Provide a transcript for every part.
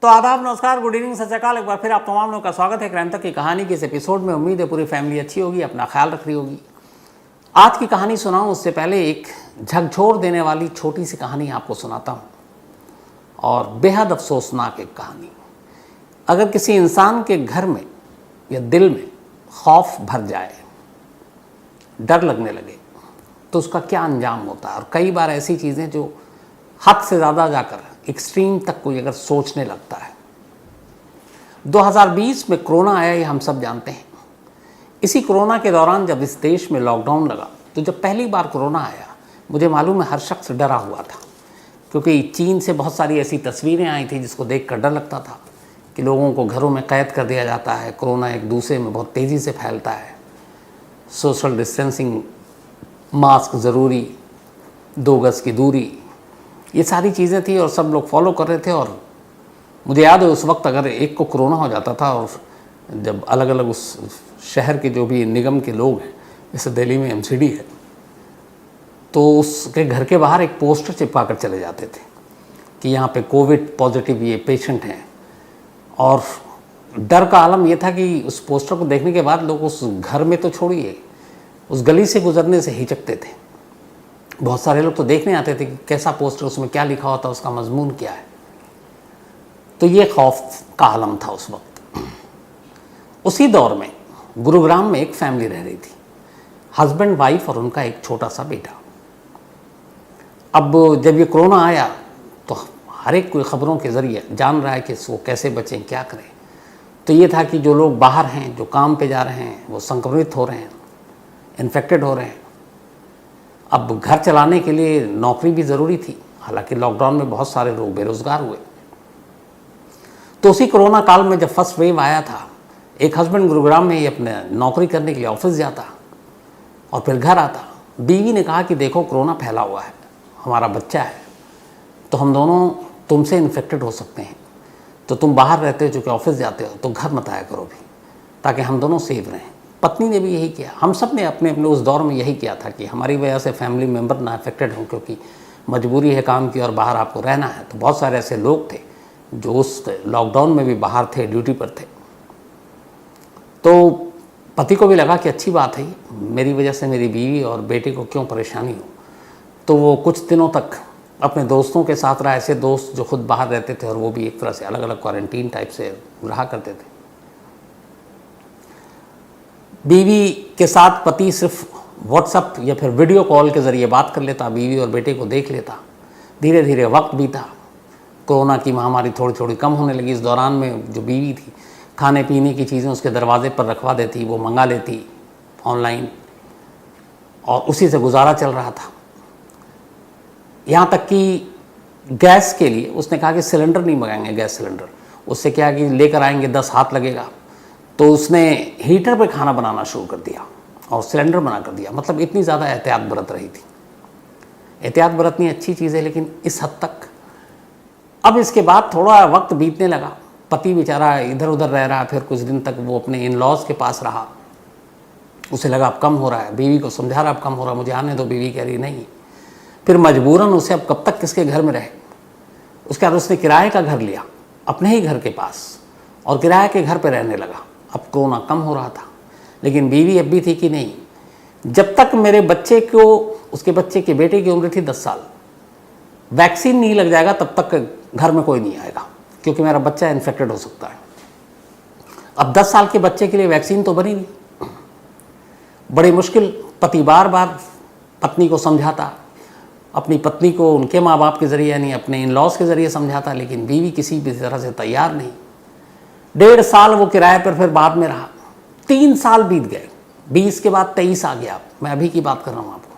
तो आदाब, नमस्कार, गुड इवनिंग, सत श्री अकाल। एक बार फिर आप तमाम लोगों का स्वागत है क्राइम तक की कहानी के इस एपिसोड में। उम्मीद है पूरी फैमिली अच्छी होगी, अपना ख्याल रख रही होगी। आज की कहानी सुनाऊं उससे पहले एक झकझोर देने वाली छोटी सी कहानी आपको सुनाता हूं, और बेहद अफसोसनाक एक कहानी। अगर किसी इंसान के घर में या दिल में खौफ भर जाए, डर लगने लगे, तो उसका क्या अंजाम होता है। और कई बार ऐसी चीज़ें जो हद से ज़्यादा जाकर एक्सट्रीम तक कोई अगर सोचने लगता है। 2020 में कोरोना आया, ये हम सब जानते हैं। इसी कोरोना के दौरान जब इस देश में लॉकडाउन लगा, तो जब पहली बार कोरोना आया, मुझे मालूम है हर शख्स डरा हुआ था, क्योंकि चीन से बहुत सारी ऐसी तस्वीरें आई थी जिसको देखकर डर लगता था कि लोगों को घरों में कैद कर दिया जाता है, कोरोना एक दूसरे में बहुत तेज़ी से फैलता है, सोशल डिस्टेंसिंग, मास्क ज़रूरी, 2 गज़ की दूरी, ये सारी चीज़ें थी और सब लोग फॉलो कर रहे थे। और मुझे याद है उस वक्त अगर एक को कोरोना हो जाता था, और जब अलग अलग उस शहर के जो भी निगम के लोग हैं, जैसे दिल्ली में एमसीडी है, तो उसके घर के बाहर एक पोस्टर चिपका कर चले जाते थे कि यहाँ पे कोविड पॉजिटिव ये पेशेंट हैं। और डर का आलम ये था कि उस पोस्टर को देखने के बाद लोग उस घर में तो छोड़िए, उस गली से गुजरने से हिचकते थे। बहुत सारे लोग तो देखने आते थे कि कैसा पोस्टर, उसमें क्या लिखा होता, उसका मजमून क्या है। तो ये खौफ का आलम था उस वक्त। उसी दौर में गुरुग्राम में एक फैमिली रह रही थी, हस्बैंड, वाइफ और उनका एक छोटा सा बेटा। अब जब ये कोरोना आया तो हर एक कोई ख़बरों के ज़रिए जान रहा है कि वो कैसे बचें, क्या करें। तो ये था कि जो लोग बाहर हैं, जो काम पे जा रहे हैं, वो संक्रमित हो रहे हैं, इन्फेक्टेड हो रहे हैं। अब घर चलाने के लिए नौकरी भी ज़रूरी थी, हालांकि लॉकडाउन में बहुत सारे लोग बेरोज़गार हुए। तो उसी कोरोना काल में जब फर्स्ट वेव आया था, एक हस्बैंड गुरुग्राम में ही अपने नौकरी करने के लिए ऑफिस जाता और फिर घर आता। बीवी ने कहा कि देखो कोरोना फैला हुआ है, हमारा बच्चा है, तो हम दोनों तुमसे इन्फेक्टेड हो सकते हैं, तो तुम बाहर रहते हो, चूँकि ऑफिस जाते हो, तो घर मत आया करो भी, ताकि हम दोनों सेफ रहें। पत्नी ने भी यही किया। हम सब ने अपने अपने उस दौर में यही किया था कि हमारी वजह से फैमिली मेम्बर ना अफेक्टेड हों, क्योंकि मजबूरी है काम की और बाहर आपको रहना है। तो बहुत सारे ऐसे लोग थे जो उस लॉकडाउन में भी बाहर थे, ड्यूटी पर थे। तो पति को भी लगा कि अच्छी बात है, मेरी वजह से मेरी बीवी और बेटे को क्यों परेशानी हो। तो वो कुछ दिनों तक अपने दोस्तों के साथ रहा, ऐसे दोस्त जो खुद बाहर रहते थे और वो भी एक तरह से अलग अलग क्वारंटीन टाइप से रहा करते थे। बीवी के साथ पति सिर्फ व्हाट्सएप या फिर वीडियो कॉल के ज़रिए बात कर लेता, बीवी और बेटे को देख लेता। धीरे धीरे वक्त बीता, कोरोना की महामारी थोड़ी थोड़ी कम होने लगी। इस दौरान में जो बीवी थी, खाने पीने की चीज़ें उसके दरवाजे पर रखवा देती, वो मंगा लेती ऑनलाइन, और उसी से गुजारा चल रहा था। यहाँ तक कि गैस के लिए उसने कहा कि सिलेंडर नहीं मंगाएंगे, गैस सिलेंडर, उससे क्या कि लेकर आएंगे 10 हाथ लगेगा। तो उसने हीटर पे खाना बनाना शुरू कर दिया और सिलेंडर बना कर दिया। मतलब इतनी ज़्यादा एहतियात बरत रही थी। एहतियात बरतनी अच्छी चीज़ है, लेकिन इस हद तक। अब इसके बाद थोड़ा वक्त बीतने लगा, पति बेचारा इधर उधर रह रहा। फिर कुछ दिन तक वो अपने इन लॉज के पास रहा। उसे लगा अब कम हो रहा है, बीवी को समझा रहा अब कम हो रहा है, मुझे आने दो। बीवी कह रही नहीं। फिर मजबूरन उसे अब कब तक किसके घर में रहे। उसके बाद उसने किराए का घर लिया अपने ही घर के पास, और किराए के घर पर रहने लगा। अब कोरोना कम हो रहा था, लेकिन बीवी अब भी थी कि नहीं, जब तक मेरे बच्चे को, उसके बच्चे के बेटे की उम्र थी 10 साल, वैक्सीन नहीं लग जाएगा तब तक घर में कोई नहीं आएगा, क्योंकि मेरा बच्चा इन्फेक्टेड हो सकता है। अब 10 साल के बच्चे के लिए वैक्सीन तो बनी नहीं। बड़ी मुश्किल पति बार बार पत्नी को समझाता, अपनी पत्नी को उनके माँ बाप के ज़रिए यानी अपने इन लॉज के ज़रिए समझाता, लेकिन बीवी किसी भी तरह से तैयार नहीं। 1.5 साल वो किराए पर फिर बाद में रहा। 3 साल बीत गए, 20 के बाद 23 आ गया। मैं अभी की बात कर रहा हूँ आपको।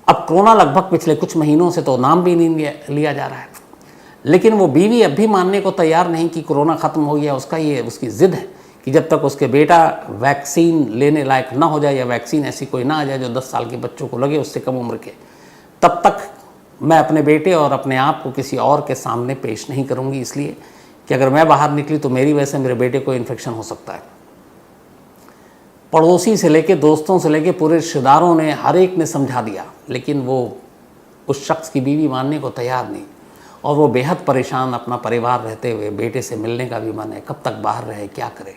अब कोरोना लगभग पिछले कुछ महीनों से तो नाम भी नहीं लिया जा रहा है, लेकिन वो बीवी अब भी मानने को तैयार नहीं कि कोरोना ख़त्म हो गया। उसकी ज़िद है कि जब तक उसके बेटा वैक्सीन लेने लायक ना हो जाए, या वैक्सीन ऐसी कोई ना आ जाए जो 10 साल के बच्चों को लगे, उससे कम उम्र के, तब तक मैं अपने बेटे और अपने आप को किसी और के सामने पेश नहीं करूँगी, इसलिए कि अगर मैं बाहर निकली तो मेरी वजह से मेरे बेटे को इन्फेक्शन हो सकता है। पड़ोसी से लेके, दोस्तों से लेके, पूरे रिश्तेदारों ने, हर एक ने समझा दिया, लेकिन वो उस शख्स की बीवी मानने को तैयार नहीं। और वो बेहद परेशान, अपना परिवार रहते हुए बेटे से मिलने का भी मन है, कब तक बाहर रहे, क्या करे।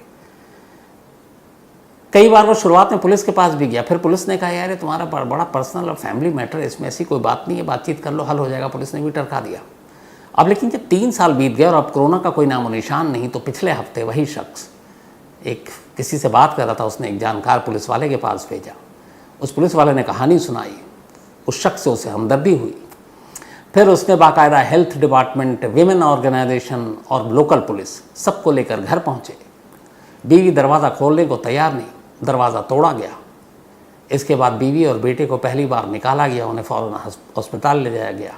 कई बार वो शुरुआत में पुलिस के पास भी गया, फिर पुलिस ने कहा यार ये तुम्हारा बड़ा पर्सनल और फैमिली मैटर है, इसमें ऐसी कोई बात नहीं है, बातचीत कर लो, हल हो जाएगा। पुलिस ने भी टरका दिया। अब लेकिन जब 3 साल बीत गए और अब कोरोना का कोई नामो निशान नहीं, तो पिछले हफ्ते वही शख्स एक किसी से बात कर रहा था, उसने एक जानकार पुलिस वाले के पास भेजा। उस पुलिस वाले ने कहानी सुनाई, उस शख्स से उसे हमदर्दी हुई। फिर उसने बाकायदा हेल्थ डिपार्टमेंट, विमेन ऑर्गेनाइजेशन और लोकल पुलिस सबको लेकर घर पहुँचे। बीवी दरवाज़ा खोलने को तैयार नहीं, दरवाज़ा तोड़ा गया। इसके बाद बीवी और बेटे को पहली बार निकाला गया, उन्हें फ़ौरन अस्पताल ले जाया गया।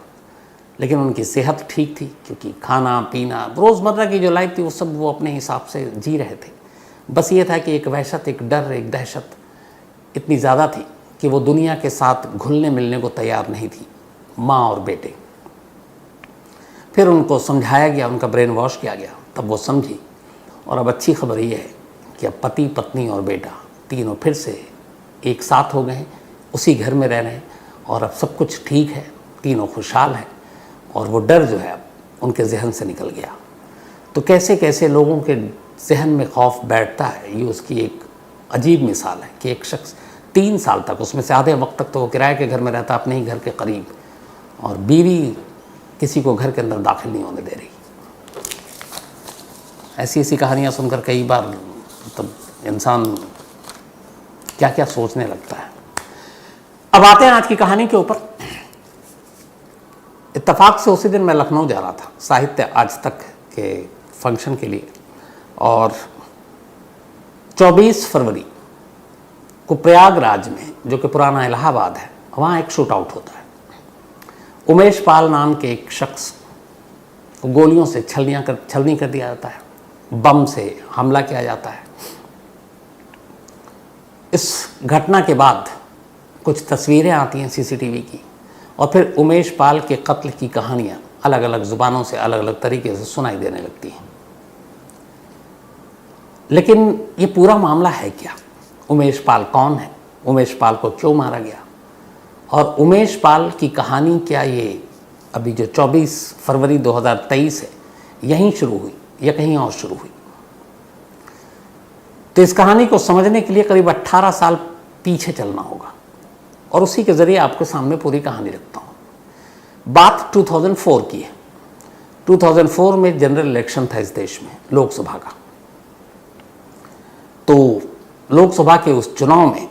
लेकिन उनकी सेहत ठीक थी, क्योंकि खाना पीना, रोज़मर्रा की जो लाइफ थी वो सब वो अपने हिसाब से जी रहे थे। बस ये था कि एक वहशत, एक डर, एक दहशत इतनी ज़्यादा थी कि वो दुनिया के साथ घुलने मिलने को तैयार नहीं थी, माँ और बेटे। फिर उनको समझाया गया, उनका ब्रेन वॉश किया गया, तब वो समझी। और अब अच्छी खबर ये है कि अब पति, पत्नी और बेटा तीनों फिर से एक साथ हो गए हैं, उसी घर में रह रहे हैं और अब सब कुछ ठीक है, तीनों खुशहाल हैं। और वो डर जो है अब उनके जहन से निकल गया। तो कैसे कैसे लोगों के जहन में खौफ बैठता है, ये उसकी एक अजीब मिसाल है कि एक शख्स 3 साल तक, उसमें से आधे वक्त तक तो वो किराए के घर में रहता, अपने ही घर के करीब, और बीवी किसी को घर के अंदर दाखिल नहीं होने दे रही। ऐसी ऐसी कहानियाँ सुनकर कई बार मतलब इंसान क्या क्या सोचने लगता है। अब आते हैं आज की कहानी के ऊपर। इत्तेफाक से उसी दिन मैं लखनऊ जा रहा था साहित्य आज तक के फंक्शन के लिए, और 24 फरवरी को प्रयागराज में, जो कि पुराना इलाहाबाद है, वहाँ एक शूट आउट होता है। उमेश पाल नाम के एक शख्स को गोलियों से छलनी कर दिया जाता है, बम से हमला किया जाता है। इस घटना के बाद कुछ तस्वीरें आती हैं सीसीटीवी की, और फिर उमेश पाल के कत्ल की कहानियाँ अलग अलग ज़ुबानों से अलग अलग तरीके से सुनाई देने लगती हैं। लेकिन ये पूरा मामला है क्या? उमेश पाल कौन है? उमेश पाल को क्यों मारा गया? और उमेश पाल की कहानी क्या ये अभी जो 24 फरवरी 2023 है यहीं शुरू हुई या कहीं और शुरू हुई? तो इस कहानी को समझने के लिए करीब 18 साल पीछे चलना होगा, और उसी के ज़रिए आपके सामने पूरी कहानी रखता हूँ। बात 2004 की है। 2004 में जनरल इलेक्शन था इस देश में, लोकसभा का। तो लोकसभा के उस चुनाव में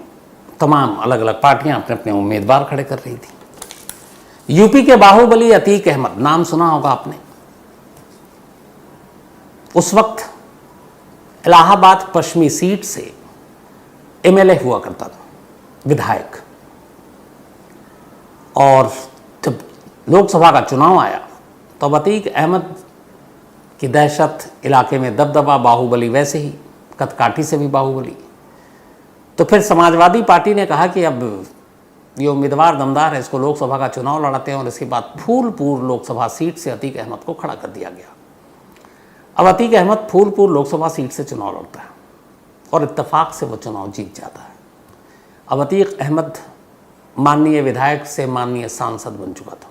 तमाम अलग अलग पार्टियां अपने अपने उम्मीदवार खड़े कर रही थी। यूपी के बाहुबली अतीक अहमद, नाम सुना होगा आपने। उस वक्त इलाहाबाद पश्चिमी सीट से एमएलए हुआ करता था, विधायक। और जब लोकसभा का चुनाव आया तो अतीक अहमद की दहशत, इलाके में दबदबा, बाहुबली वैसे ही, कदकाठी से भी बाहुबली। तो फिर समाजवादी पार्टी ने कहा कि अब ये उम्मीदवार दमदार है, इसको लोकसभा का चुनाव लड़ाते हैं, और इसके बाद फूलपुर लोकसभा सीट से अतीक अहमद को खड़ा कर दिया गया। अब अतीक अहमद फूलपुर लोकसभा सीट से चुनाव लड़ता है और इत्तेफाक से वो चुनाव जीत जाता है। अब अतीक अहमद माननीय विधायक से माननीय सांसद बन चुका था।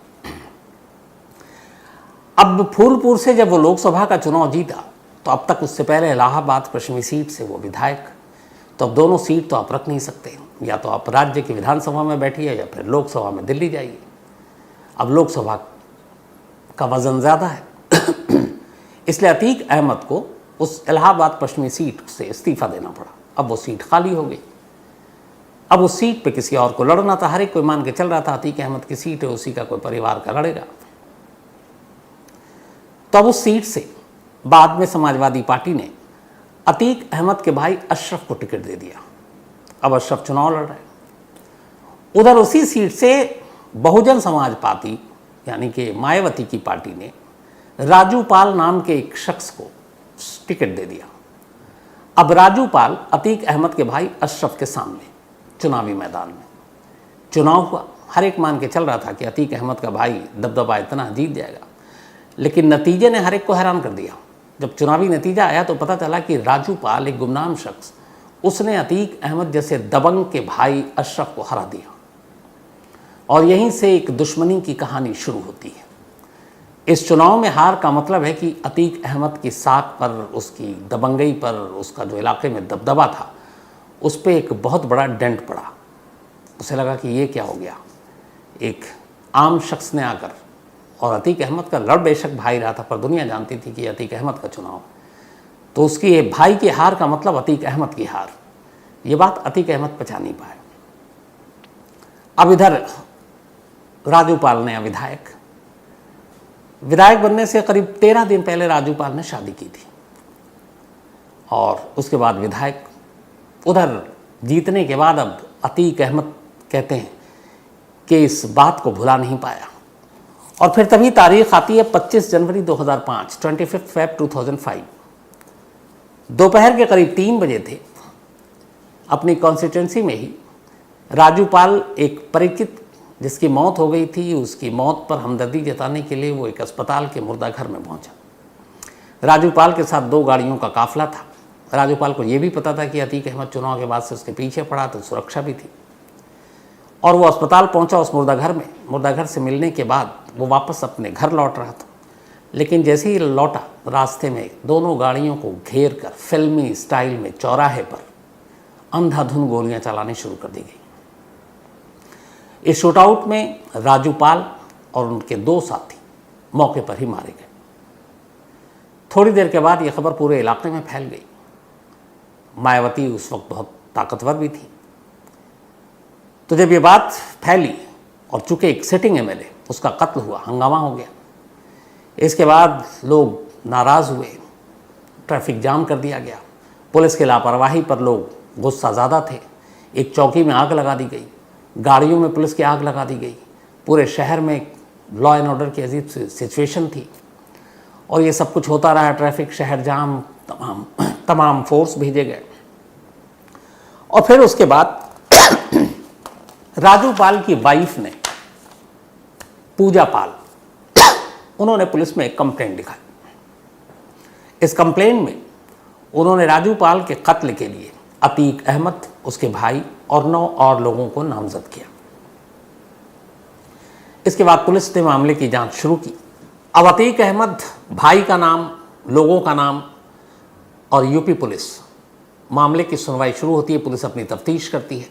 अब फूलपुर से जब वो लोकसभा का चुनाव जीता तो अब तक उससे पहले इलाहाबाद पश्चिमी सीट से वो विधायक। तो अब दोनों सीट तो आप रख नहीं सकते, या तो आप राज्य की विधानसभा में बैठिए या फिर लोकसभा में दिल्ली जाइए। अब लोकसभा का वजन ज़्यादा है इसलिए अतीक अहमद को उस इलाहाबाद पश्चिमी सीट से इस्तीफा देना पड़ा। अब वो सीट खाली हो गई। अब उस सीट पे किसी और को लड़ना था। हर एक कोई मान के चल रहा था अतीक अहमद की सीट है, उसी का कोई परिवार का लड़ेगा। तो अब उस सीट से बाद में समाजवादी पार्टी ने अतीक अहमद के भाई अशरफ को टिकट दे दिया। अब अशरफ चुनाव लड़ रहे। उधर उसी सीट से बहुजन समाज पार्टी यानी कि मायावती की पार्टी ने राजू पाल नाम के एक शख्स को टिकट दे दिया। अब राजू पाल अतीक अहमद के भाई अशरफ के सामने चुनावी मैदान में चुनाव हुआ। हर एक मान के चल रहा था कि अतीक अहमद का भाई दबदबा इतना जीत जाएगा, लेकिन नतीजे ने हर एक को हैरान कर दिया। जब चुनावी नतीजा आया तो पता चला कि राजू पाल, एक गुमनाम शख्स, उसने अतीक अहमद जैसे दबंग के भाई अशरफ को हरा दिया। और यहीं से एक दुश्मनी की कहानी शुरू होती है। इस चुनाव में हार का मतलब है कि अतीक अहमद की साख पर, उसकी दबंगई पर, उसका जो इलाके में दबदबा था, उस पर एक बहुत बड़ा डेंट पड़ा। उसे लगा कि ये क्या हो गया। एक आम शख्स ने आकर, और अतीक अहमद का लड़ बेशक भाई रहा था, पर दुनिया जानती थी कि अतीक अहमद का चुनाव, तो उसकी भाई की हार का मतलब अतीक अहमद की हार। ये बात अतीक अहमद पचा नहीं पाए। अब इधर राजू पाल नया विधायक बनने से करीब 13 दिन पहले राजू पाल ने शादी की थी, और उसके बाद विधायक। उधर जीतने के बाद अब अतीक अहमद कहते हैं कि इस बात को भुला नहीं पाया। और फिर तभी तारीख आती है 25 जनवरी 2005, 25 फेब 2005। दोपहर के करीब 3 बजे थे। अपनी कॉन्स्टिट्यूंसी में ही राजू पाल, एक परिचित जिसकी मौत हो गई थी, उसकी मौत पर हमदर्दी जताने के लिए वो एक अस्पताल के मुर्दाघर में पहुंचा। राजू पाल के साथ 2 गाड़ियों का काफिला था। राजू पाल को ये भी पता था कि अतीक अहमद चुनाव के बाद से उसके पीछे पड़ा, तो सुरक्षा भी थी। और वो अस्पताल पहुंचा उस मुर्दाघर में। मुर्दाघर से मिलने के बाद वो वापस अपने घर लौट रहा था, लेकिन जैसे ही लौटा, रास्ते में दोनों गाड़ियों को घेर कर फिल्मी स्टाइल में चौराहे पर अंधाधुंध गोलियां चलानी शुरू कर दी गई। इस शूटआउट में राजू पाल और उनके 2 साथी मौके पर ही मारे गए। थोड़ी देर के बाद यह खबर पूरे इलाके में फैल गई। मायावती उस वक्त बहुत ताकतवर भी थी, तो जब ये बात फैली, और चूंकि एक सिटिंग एमएलए, उसका कत्ल हुआ, हंगामा हो गया। इसके बाद लोग नाराज़ हुए, ट्रैफिक जाम कर दिया गया। पुलिस की लापरवाही पर लोग गुस्सा ज़्यादा थे। एक चौकी में आग लगा दी गई, गाड़ियों में पुलिस की आग लगा दी गई। पूरे शहर में लॉ एंड ऑर्डर की अजीब सिचुएशन थी, और ये सब कुछ होता रहा। ट्रैफिक, शहर जाम, तमाम फोर्स भेजे गए। और फिर उसके बाद राजू पाल की वाइफ ने, पूजा पाल, उन्होंने पुलिस में एक कंप्लेंट लिखाई। इस कंप्लेंट में उन्होंने राजू पाल के कत्ल के लिए अतीक अहमद, उसके भाई और 9 और लोगों को नामजद किया। इसके बाद पुलिस ने मामले की जांच शुरू की। अब अतीक अहमद भाई का नाम, लोगों का नाम, और यूपी पुलिस, मामले की सुनवाई शुरू होती है। पुलिस अपनी तफ्तीश करती है,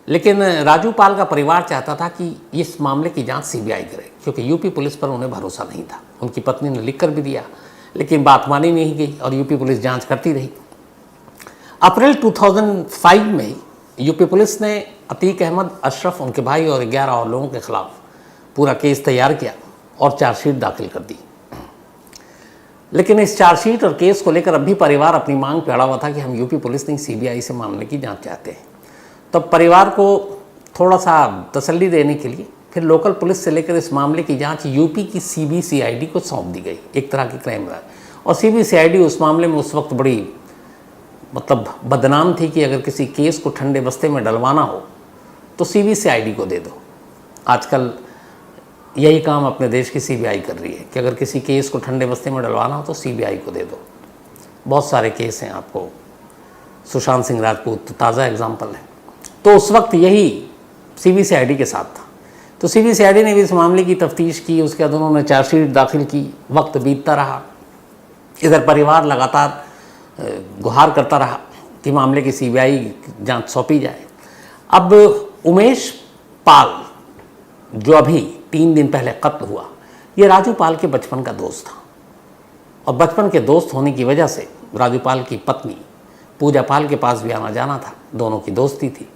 लेकिन राजू पाल का परिवार चाहता था कि इस मामले की जांच सीबीआई करे, क्योंकि यूपी पुलिस पर उन्हें भरोसा नहीं था। उनकी पत्नी ने लिखकर भी दिया, लेकिन बात मानी नहीं गई और यूपी पुलिस जांच करती रही। अप्रैल 2005 में यूपी पुलिस ने अतीक अहमद, अशरफ, उनके भाई और 11 और लोगों के खिलाफ पूरा केस तैयार किया और चार्जशीट दाखिल कर दी। लेकिन इस चार्जशीट और केस को लेकर अब भी परिवार अपनी मांग पे अड़ा हुआ था कि हम यूपी पुलिस नहीं, सीबीआई से मामले की जांच चाहते हैं। तब परिवार को थोड़ा सा तसल्ली देने के लिए फिर लोकल पुलिस से लेकर इस मामले की जांच यूपी की सीबीसीआईडी को सौंप दी गई, एक तरह की क्राइम ब्रांच। और सीबीसीआईडी उस मामले में उस वक्त बड़ी बदनाम थी कि अगर किसी केस को ठंडे बस्ते में डलवाना हो तो सीबीसीआईडी को दे दो। आजकल यही काम अपने देश की सीबीआई कर रही है कि अगर किसी केस को ठंडे बस्ते में डलवाना हो तो सीबीआई को दे दो। बहुत सारे केस हैं, आपको सुशांत सिंह राजपूत ताज़ा एग्जाम्पल है। तो उस वक्त यही सीबीसीआईडी के साथ था। तो सीबीसीआईडी ने भी इस मामले की तफ्तीश की, उसके बाद उन्होंने चार्जशीट दाखिल की। वक्त बीतता रहा, इधर परिवार लगातार गुहार करता रहा कि मामले की सीबीआई जांच सौंपी जाए। अब उमेश पाल, जो अभी 3 दिन पहले कत्ल हुआ, ये राजू पाल के बचपन का दोस्त था, और बचपन के दोस्त होने की वजह से राजू पाल की पत्नी पूजा पाल के पास भी आना जाना था, दोनों की दोस्ती थी।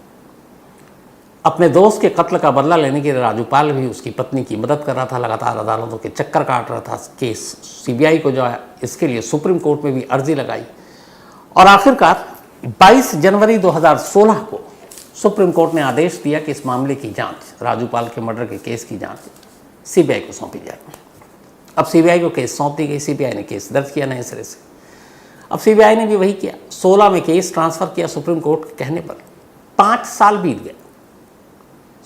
अपने दोस्त के कत्ल का बदला लेने के लिए राजू पाल भी उसकी पत्नी की मदद कर रहा था, लगातार अदालतों के चक्कर काट रहा था। केस सीबीआई को जो है इसके लिए सुप्रीम कोर्ट में भी अर्जी लगाई, और आखिरकार 22 जनवरी 2016 को सुप्रीम कोर्ट ने आदेश दिया कि इस मामले की जांच, राजू पाल के मर्डर के केस की जांच सीबीआई को सौंपी जाए। अब सीबीआई को केस सौंप दी गई। सीबीआई ने केस दर्ज किया नए सिरे से। अब सीबीआई ने भी वही किया, 16 में केस ट्रांसफ़र किया सुप्रीम कोर्ट के कहने पर। 5 साल बीत गए,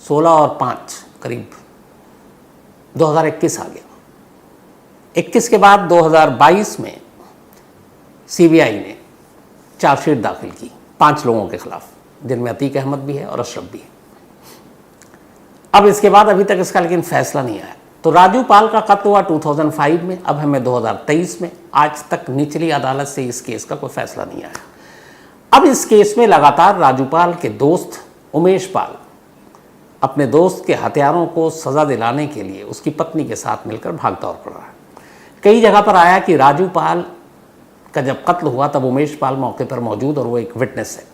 16 और 5 करीब 2021 आ गया। 21 के बाद 2022 में सीबीआई ने चार्जशीट दाखिल की 5 लोगों के खिलाफ, जिनमें अतीक अहमद भी है और अशरफ भी है। अब इसके बाद अभी तक इसका लेकिन फैसला नहीं आया। तो राजू पाल का कत्ल हुआ 2005 में, अब हमें 2023 में, आज तक निचली अदालत से इस केस का कोई फैसला नहीं आया। अब इस केस में लगातार राजू पाल के दोस्त उमेश पाल अपने दोस्त के हत्यारों को सज़ा दिलाने के लिए उसकी पत्नी के साथ मिलकर भाग दौड़ कर रहा है। कई जगह पर आया कि राजू पाल का जब कत्ल हुआ तब उमेश पाल मौके पर मौजूद और वो एक विटनेस है,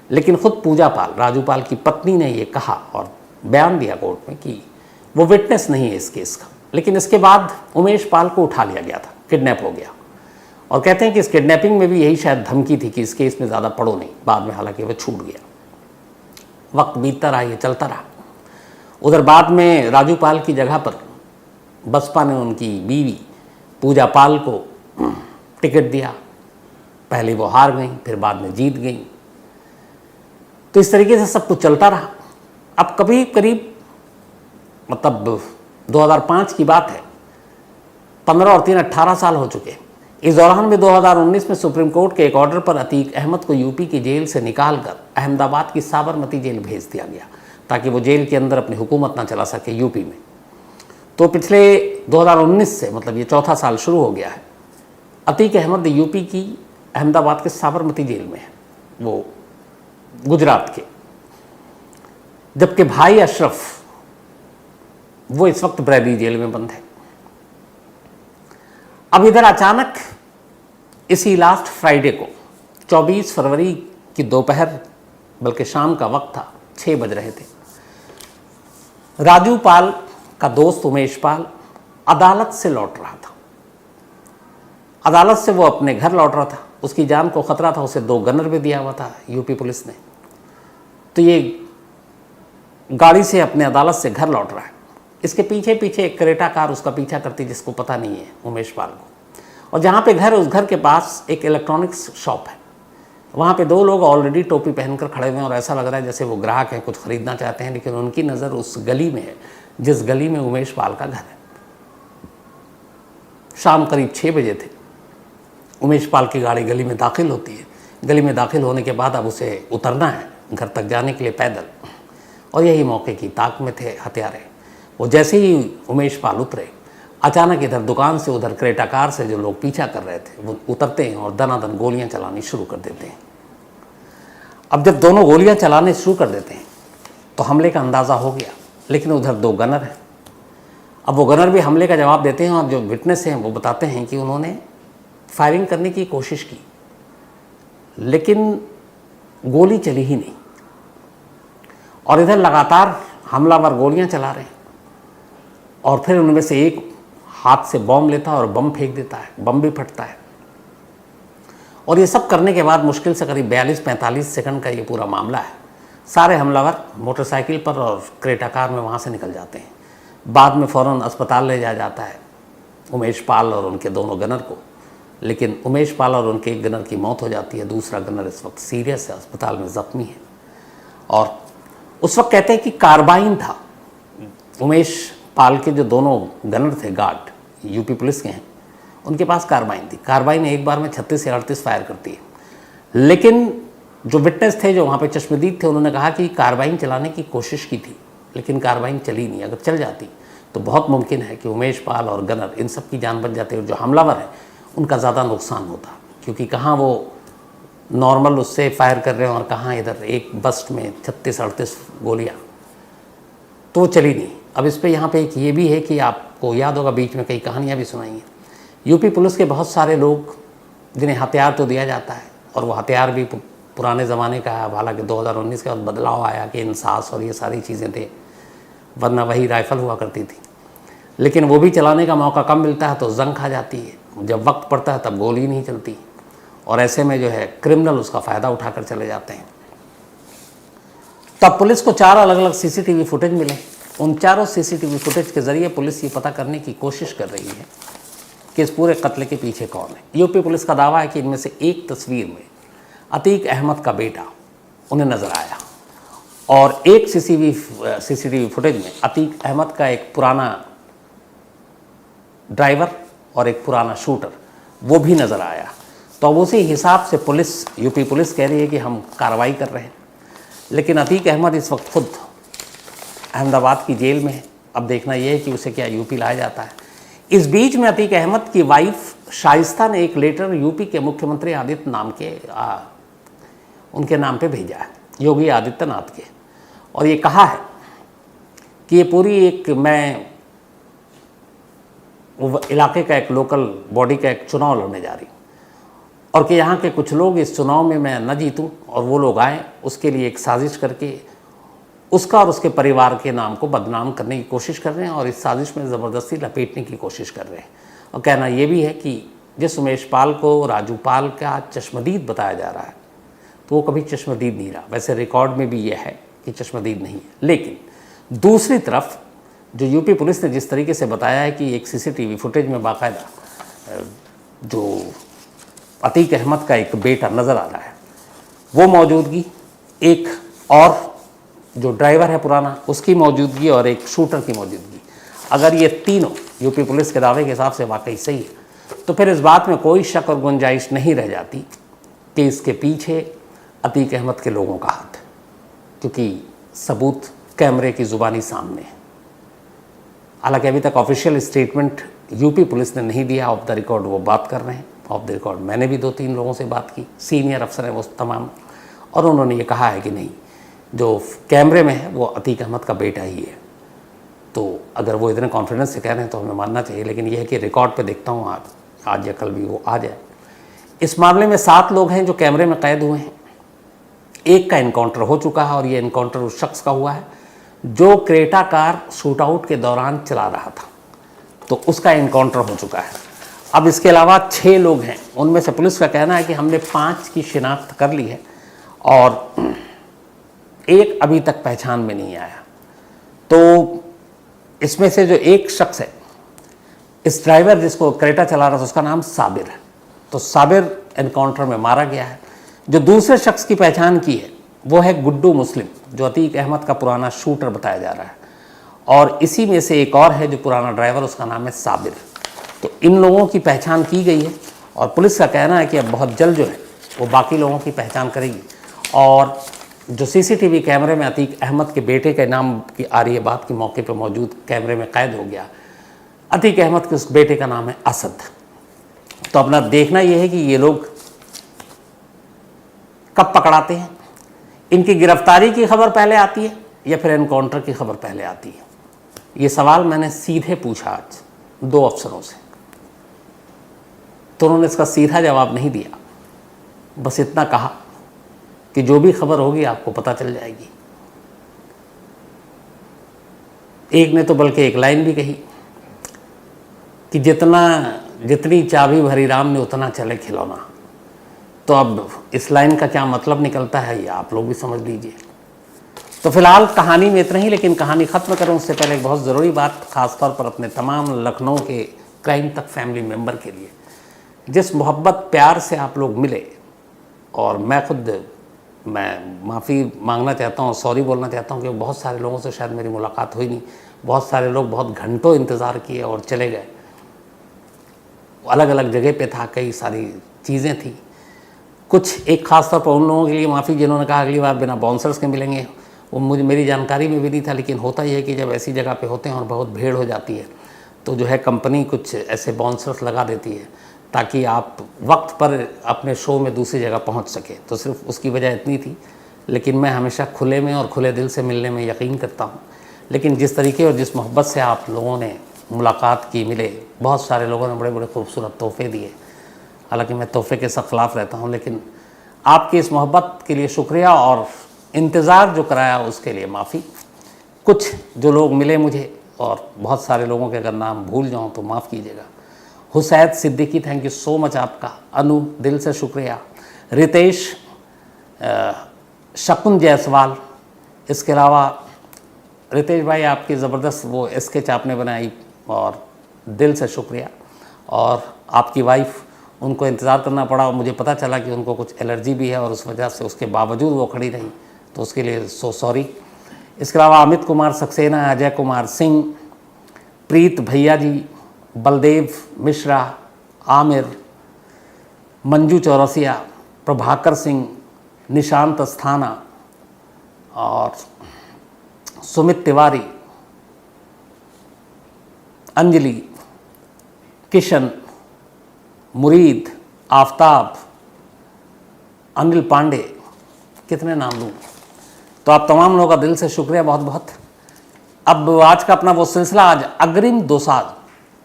लेकिन खुद पूजा पाल, राजू पाल की पत्नी, ने ये कहा और बयान दिया कोर्ट में कि वो विटनेस नहीं है इस केस का। लेकिन इसके बाद उमेश पाल को उठा लिया गया था, किडनैप हो गया, और कहते हैं कि इस किडनैपिंग में भी यही शायद धमकी थी कि इस केस में ज़्यादा पढ़ो नहीं। बाद में हालांकि वह छूट गया। वक्त बीतता रहा, ये चलता रहा। उधर बाद में राजू पाल की जगह पर बसपा ने उनकी बीवी पूजा पाल को टिकट दिया। पहले वो हार गई, फिर बाद में जीत गई। तो इस तरीके से सब कुछ चलता रहा। अब कभी करीब मतलब 2005 की बात है, 15 और 3 18 साल हो चुके। इस दौरान में 2019 में सुप्रीम कोर्ट के एक ऑर्डर पर अतीक अहमद को यूपी की जेल से निकालकर अहमदाबाद की साबरमती जेल भेज दिया गया ताकि वो जेल के अंदर अपनी हुकूमत ना चला सके यूपी में। तो पिछले 2019 से मतलब ये चौथा साल शुरू हो गया है। अतीक अहमद यूपी की अहमदाबाद के साबरमती जेल में है, वो गुजरात के, जबकि भाई अशरफ वो इस वक्त बरेली जेल में बंद है। अब इधर अचानक इसी लास्ट फ्राइडे को 24 फरवरी की दोपहर, बल्कि शाम का वक्त था, 6 बज रहे थे, राजू पाल का दोस्त उमेश पाल अदालत से लौट रहा था। अदालत से वो अपने घर लौट रहा था। उसकी जान को खतरा था, उसे 2 गनर भी दिया हुआ था यूपी पुलिस ने। तो ये गाड़ी से अपने अदालत से घर लौट रहा है। इसके पीछे पीछे एक क्रेटा कार उसका पीछा करती, जिसको पता नहीं है उमेश पाल को। और जहाँ पे घर, उस घर के पास एक इलेक्ट्रॉनिक्स शॉप है। वहाँ पे 2 लोग ऑलरेडी टोपी पहनकर खड़े हुए हैं और ऐसा लग रहा है जैसे वो ग्राहक हैं, कुछ खरीदना चाहते हैं, लेकिन उनकी नज़र उस गली में है जिस गली में उमेश पाल का घर है। शाम करीब 6 बजे थे। उमेश पाल की गाड़ी गली में दाखिल होती है। गली में दाखिल होने के बाद अब उसे उतरना है घर तक जाने के लिए पैदल, और यही मौके की ताक में थे हत्यारे। वो जैसे ही उमेश पाल उतरे, अचानक इधर दुकान से उधर क्रेटा कार से जो लोग पीछा कर रहे थे वो उतरते हैं और दनादन गोलियां चलानी शुरू कर देते हैं। अब जब दोनों गोलियां चलाने शुरू कर देते हैं तो हमले का अंदाज़ा हो गया, लेकिन उधर 2 गनर हैं। अब वो गनर भी हमले का जवाब देते हैं और जो विटनेस हैं वो बताते हैं कि उन्होंने फायरिंग करने की कोशिश की, लेकिन गोली चली ही नहीं। और इधर लगातार हमलावर गोलियां चला रहे हैं और फिर उनमें से एक हाथ से बम लेता है और बम फेंक देता है, बम भी फटता है। और ये सब करने के बाद मुश्किल से करीब 42-45 सेकंड का ये पूरा मामला है। सारे हमलावर मोटरसाइकिल पर और क्रेटा कार में वहाँ से निकल जाते हैं। बाद में फ़ौरन अस्पताल ले जाया जाता है उमेश पाल और उनके दोनों गनर को, लेकिन उमेश पाल और उनके एक गनर की मौत हो जाती है। दूसरा गनर इस वक्त सीरियस है, अस्पताल में ज़ख्मी है। और उस वक्त कहते हैं कि कार्बाइन था। उमेश पाल के जो दोनों गनर थे, गार्ड यूपी पुलिस के हैं, उनके पास कार्बाइन थी। कार्बाइन एक बार में 36 से 38 फायर करती है। लेकिन जो विटनेस थे, जो वहाँ पे चश्मदीद थे, उन्होंने कहा कि कार्बाइन चलाने की कोशिश की थी, लेकिन कार्बाइन चली नहीं। अगर चल जाती तो बहुत मुमकिन है कि उमेश पाल और गनर इन सब की जान बच जाती और जो हमलावर है उनका ज़्यादा नुकसान होता, क्योंकि कहाँ वो नॉर्मल उससे फायर कर रहे हैं और कहाँ इधर एक बस्ट में 36-38 गोलियाँ, तो वो चली नहीं। अब इस पे यहाँ पे एक ये भी है कि आपको याद होगा, बीच में कई कहानियाँ भी सुनाई हैं। यूपी पुलिस के बहुत सारे लोग जिन्हें हथियार तो दिया जाता है, और वो हथियार भी पुराने ज़माने का है। हालांकि 2019 के बाद बदलाव आया कि इंसास और ये सारी चीज़ें थे, वरना वही राइफ़ल हुआ करती थी। लेकिन वो भी चलाने का मौका कम मिलता है तो जंग खा जाती है। जब वक्त पड़ता है तब गोली नहीं चलती, और ऐसे में जो है क्रिमिनल उसका फ़ायदा उठाकर चले जाते हैं। तब पुलिस को 4 अलग अलग CCTV फुटेज मिले। उन चारों CCTV फुटेज के ज़रिए पुलिस ये पता करने की कोशिश कर रही है कि इस पूरे कत्ल के पीछे कौन है। यूपी पुलिस का दावा है कि इनमें से एक तस्वीर में अतीक अहमद का बेटा उन्हें नज़र आया, और एक CCTV फुटेज में अतीक अहमद का एक पुराना ड्राइवर और एक पुराना शूटर वो भी नज़र आया। तो अब उसी हिसाब से यूपी पुलिस कह रही है कि हम कार्रवाई कर रहे हैं। लेकिन अतीक अहमद इस वक्त खुद अहमदाबाद की जेल में है अब देखना यह है कि उसे क्या यूपी लाया जाता है। इस बीच में अतीक अहमद की वाइफ शाइस्ता ने एक लेटर यूपी के मुख्यमंत्री आदित्य नाम के उनके नाम पे भेजा है, योगी आदित्यनाथ के, और ये कहा है कि ये पूरी एक मैं इलाके का एक लोकल बॉडी का एक चुनाव लड़ने जा रही हूँ और कि यहाँ के कुछ लोग इस चुनाव में मैं न जीतूँ और वो लोग आएँ, उसके लिए एक साजिश करके उसका और उसके परिवार के नाम को बदनाम करने की कोशिश कर रहे हैं और इस साजिश में ज़बरदस्ती लपेटने की कोशिश कर रहे हैं। और कहना ये भी है कि जिस उमेश पाल को राजू पाल का चश्मदीद बताया जा रहा है तो वो कभी चश्मदीद नहीं रहा। वैसे रिकॉर्ड में भी ये है कि चश्मदीद नहीं है, लेकिन दूसरी तरफ जो यूपी पुलिस ने जिस तरीके से बताया है कि एक सीसीटीवी फुटेज में बाकायदा जो अतीक अहमद का एक बेटा नज़र आ रहा है, वो मौजूदगी, एक और जो ड्राइवर है पुराना उसकी मौजूदगी और एक शूटर की मौजूदगी, अगर ये तीनों यूपी पुलिस के दावे के हिसाब से वाकई सही है तो फिर इस बात में कोई शक और गुंजाइश नहीं रह जाती कि इसके पीछे अतीक अहमद के लोगों का हाथ है, क्योंकि सबूत कैमरे की ज़ुबानी सामने है। हालांकि अभी तक ऑफिशियल स्टेटमेंट यूपी पुलिस ने नहीं दिया, ऑफ द रिकॉर्ड वो बात कर रहे हैं। ऑफ द रिकॉर्ड मैंने भी 2-3 लोगों से बात की, सीनियर अफसर हैं वो तमाम, और उन्होंने ये कहा है कि नहीं, जो कैमरे में है वो अतीक अहमद का बेटा ही है। तो अगर वो इतने कॉन्फिडेंस से कह रहे हैं तो हमें मानना चाहिए, लेकिन यह है कि रिकॉर्ड पे देखता हूँ आज या कल भी वो आ जाए। इस मामले में 7 लोग हैं जो कैमरे में कैद हुए हैं। एक का इनकाउंटर हो चुका है और ये इनकाउंटर उस शख्स का हुआ है जो क्रेटा कार शूट आउट के दौरान चला रहा था, तो उसका इनकाउंटर हो चुका है। अब इसके अलावा 6 लोग हैं, उनमें से पुलिस का कहना है कि हमने 5 की शिनाख्त कर ली है और एक अभी तक पहचान में नहीं आया। तो इसमें से जो एक शख्स है, इस ड्राइवर जिसको क्रेटा चला रहा था, उसका नाम साबिर है, तो साबिर एनकाउंटर में मारा गया है। जो दूसरे शख्स की पहचान की है वो है गुड्डू मुस्लिम, जो अतीक अहमद का पुराना शूटर बताया जा रहा है, और इसी में से एक और है जो पुराना ड्राइवर, उसका नाम है साबिर। तो इन लोगों की पहचान की गई है और पुलिस का कहना है कि अब बहुत जल्द जो है वो बाकी लोगों की पहचान करेगी। और जो सीसीटीवी कैमरे में अतीक अहमद के बेटे के नाम की आ रही है बात की, मौके पर मौजूद कैमरे में कैद हो गया, अतीक अहमद के उस बेटे का नाम है असद। तो अपना देखना यह है कि ये लोग कब पकड़ाते हैं, इनकी गिरफ्तारी की खबर पहले आती है या फिर एनकाउंटर की खबर पहले आती है। ये सवाल मैंने सीधे पूछा आज 2 अफसरों से, तो उन्होंने इसका सीधा जवाब नहीं दिया, बस इतना कहा कि जो भी खबर होगी आपको पता चल जाएगी। एक ने तो बल्कि एक लाइन भी कही कि जितनी चाबी भरी राम ने उतना चले खिलौना। तो अब इस लाइन का क्या मतलब निकलता है ये आप लोग भी समझ लीजिए। तो फिलहाल कहानी में इतना ही, लेकिन कहानी ख़त्म करूं उससे पहले एक बहुत ज़रूरी बात, ख़ासतौर पर अपने तमाम लखनऊ के क्राइम तक फैमिली मेम्बर के लिए, जिस मोहब्बत प्यार से आप लोग मिले, और मैं माफ़ी मांगना चाहता हूँ, सॉरी बोलना चाहता हूँ कि बहुत सारे लोगों से शायद मेरी मुलाकात हुई नहीं, बहुत सारे लोग बहुत घंटों इंतज़ार किए और चले गए, अलग अलग जगह पे था, कई सारी चीज़ें थी। कुछ एक ख़ास तौर पर उन लोगों के लिए माफ़ी जिन्होंने कहा अगली बार बिना बाउंसर्स के मिलेंगे, वो मेरी जानकारी में भी नहीं था। लेकिन होता ही है कि जब ऐसी जगह पे होते हैं और बहुत भीड़ हो जाती है तो जो है कंपनी कुछ ऐसे बाउंसर्स लगा देती है ताकि आप वक्त पर अपने शो में दूसरी जगह पहुंच सके। तो सिर्फ उसकी वजह इतनी थी, लेकिन मैं हमेशा खुले में और खुले दिल से मिलने में यकीन करता हूँ। लेकिन जिस तरीके और जिस मोहब्बत से आप लोगों ने मुलाकात की, मिले, बहुत सारे लोगों ने बड़े बड़े खूबसूरत तोहफे दिए। हालांकि मैं तोहफे के सब खिलाफ रहता हूँ, लेकिन आपकी इस मोहब्बत के लिए शुक्रिया और इंतज़ार जो कराया उसके लिए माफ़ी। कुछ जो लोग मिले मुझे, और बहुत सारे लोगों के अगर नाम भूल जाऊँ तो माफ़ कीजिएगा। Husaid Siddiqui, thank you so much आपका। अनु, दिल से शुक्रिया। रितेश, शकुन जायसवाल, इसके अलावा रितेश भाई आपकी ज़बरदस्त वो स्केच आपने बनाई और दिल से शुक्रिया। और आपकी वाइफ, उनको इंतज़ार करना पड़ा और मुझे पता चला कि उनको कुछ एलर्जी भी है और उस वजह से उसके बावजूद वो खड़ी रही, तो उसके लिए सो सॉरी। इसके अलावा अमित कुमार सक्सेना, अजय कुमार सिंह, प्रीत भैया जी, बलदेव मिश्रा, आमिर, मंजू चौरसिया, प्रभाकर सिंह, निशांत अस्थाना और सुमित तिवारी अंजलि, किशन, मुरीद, आफ्ताब, अनिल पांडे, कितने नाम लूँ। तो आप तमाम लोगों का दिल से शुक्रिया बहुत बहुत। अब आज का अपना वो सिलसिला, आज अग्रिम दोसांझ,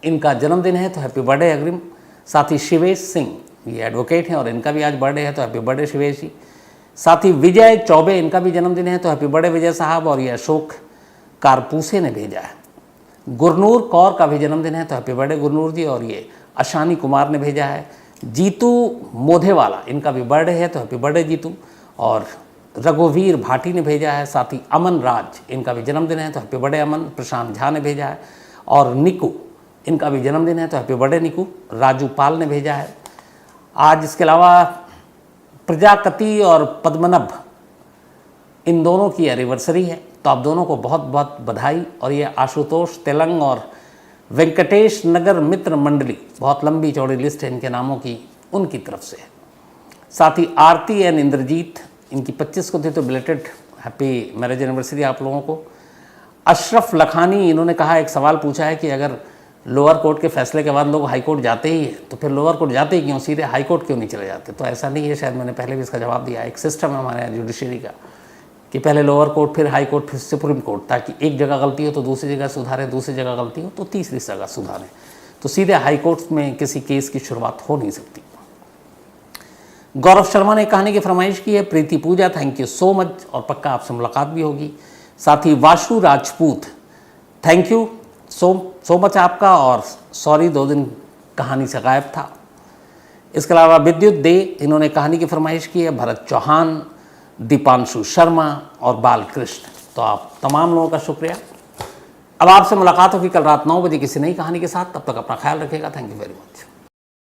इनका जन्मदिन है तो हैप्पी बर्थडे अग्रिम। साथ ही शिवेश सिंह, ये एडवोकेट हैं और इनका भी आज बर्थडे है तो हैप्पी बर्थडे शिवेश जी। साथ ही विजय चौबे, इनका भी जन्मदिन है तो हैप्पी बर्थडे विजय साहब। और ये अशोक कारपूसे ने भेजा है। गुरनूर कौर का भी जन्मदिन है तो हैप्पी बर्थडे गुरनूर जी। और ये अशानी कुमार ने भेजा है। जीतू मोधेवाला, इनका भी बर्थडे है तो हैप्पी बर्थडे जीतू। और रघुवीर भाटी ने भेजा है। साथ ही अमन राज, इनका भी जन्मदिन है तो हैप्पी बर्थडे अमन। प्रशांत झा ने भेजा है। और निकू, इनका भी जन्मदिन है तो हैप्पी बर्थडे निकू। राजू पाल ने भेजा है आज। इसके अलावा प्रजापति और पद्मनाभ, इन दोनों की एनिवर्सरी है तो आप दोनों को बहुत बहुत बधाई। और ये आशुतोष तेलंग और वेंकटेश नगर मित्र मंडली, बहुत लंबी चौड़ी लिस्ट है इनके नामों की, उनकी तरफ से है। साथ ही आरती एंड इंद्रजीत, इनकी 25 को थी तो बिलेटेड हैप्पी मैरिज एनिवर्सरी आप लोगों को। अशरफ लखानी, इन्होंने कहा, एक सवाल पूछा है कि अगर लोअर कोर्ट के फैसले के बाद लोग हाई कोर्ट जाते ही हैं तो फिर लोअर कोर्ट जाते ही क्यों, सीधे हाई कोर्ट क्यों नहीं चले जाते। तो ऐसा नहीं है, शायद मैंने पहले भी इसका जवाब दिया। एक सिस्टम है हमारे यहाँ जुडिशरी का कि पहले लोअर कोर्ट, फिर हाई कोर्ट, फिर सुप्रीम कोर्ट, ताकि एक जगह गलती हो तो दूसरी जगह सुधारें, दूसरी जगह गलती हो तो तीसरी जगह सुधारें। तो सीधे हाई कोर्ट में किसी केस की शुरुआत हो नहीं सकती। गौरव शर्मा ने कहानी की फरमाइश की है। Preeti Pooja, thank you so much, और पक्का आपसे मुलाकात भी होगी। साथ ही Vashu Rajput, thank you so much आपका, और सॉरी 2 दिन कहानी से गायब था। इसके अलावा विद्युत दे, इन्होंने कहानी की फरमाइश की है। भरत चौहान, दीपांशु शर्मा और बालकृष्ण, तो आप तमाम लोगों का शुक्रिया। अब आपसे मुलाकात होगी कल रात 9 बजे किसी नई कहानी के साथ। तब तक अपना ख्याल रखिएगा। Thank you very much.